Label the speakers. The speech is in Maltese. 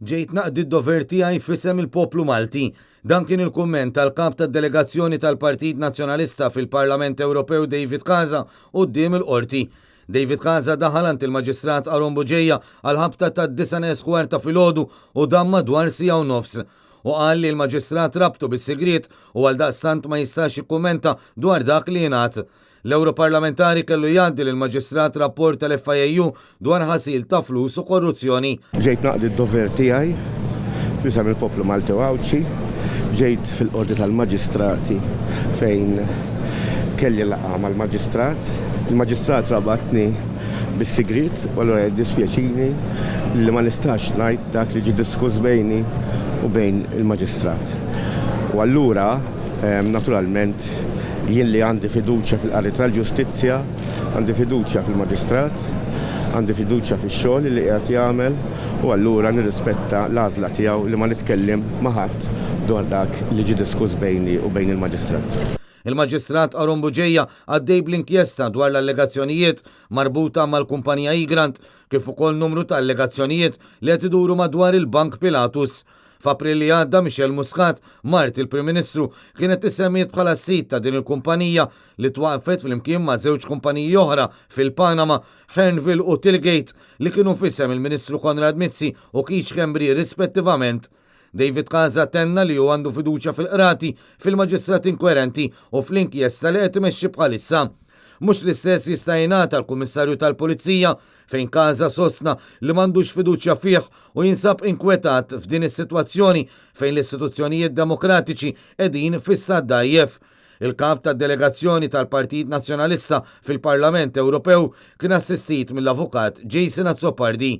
Speaker 1: Ġejt naqdi d-dover tiegħi f'isem il-poplu Malti. Dan kien il-kumment tal-kap tad-delegazzjoni tal-Partit Nazzjonalista fil-Parlament Ewropew David Casa quddiem il-qorti. David Casa daħal ant il-Maġistrat Aron Buġejja għal ħabta tad-9 ta' filgħodu u dam madwar siegħa u nofs. U qal li l-Maġistrat rabtu bis-sigriet u għal daqstant ma jistax jikkumenta dwar dak li jingħad. L-Europarlamentari kellu jgħaddi lill-Maġistrat rapport tal-FIU dwar ħasil ta' flus u korruzzjoni.
Speaker 2: Ġejt naqdi d-dover tiegħi fisem il-poplu Malti u Awċi, ġejt fil-qorti tal-Maġistrati fejn kelli laqgħa mal-Maġistrat. Il-Maġistrat rabatni bis-sigriet u allura jiddispjaċini li ma nistax ngħid dak li ġie diskuss bejni u bejn il-Maġistrat. U allura naturalment jien li għandi fiduċja fil-qari tal-ġustizzja, għandi fiduċja fil-Maġistrat, għandi fiduċja fix-xogħol li qiegħed jagħmel u allura nirrispetta l-għażla tiegħu li ma nitkellem ma' ħadd dwar dak li ġie diskuss bejni u bejn il-Maġistrat.
Speaker 1: Il-Maġistrat Aron Buġejja għaddej bl-inkjesta dwar l-allegazzjonijiet marbuta mal-kumpanija Igrant kif ukoll numru ta' allegazzjonijiet li qed iduru madwar il-Bank Pilatus. F'April li għadda Michel Muscat, Mart il-Prim Ministru, kienet tissemmiet bħala sit ta' din il-kumpanija li twaqfet fl-imkien ma' żewġ kumpaniji oħra fil-Panama, Hernville u Tilgate li kienu fissem il-Ministru Konrad Mizzi u Keith Schembri rispettivament. David Casa tenna li hu għandu fiduċja fil-qrati fil-maġistrat inkwerenti u fl-inkjesta li qed imexxi bħalissa. Mhux l-istess jista' jingħata l-Kummissarju tal-Pulizija fejn Casa sostna li m'għandux fiduċja fih u jinsab inkwetat f'din is-sitwazzjoni fejn l-istituzzjonijiet demokratiċi qegħdin fis-stat dajjef. Il-kap tad-delegazzjoni tal-Partit Nazzjonalista fil-Parlament Ewropew kien assistit mill-avukat Jason Azzopardi.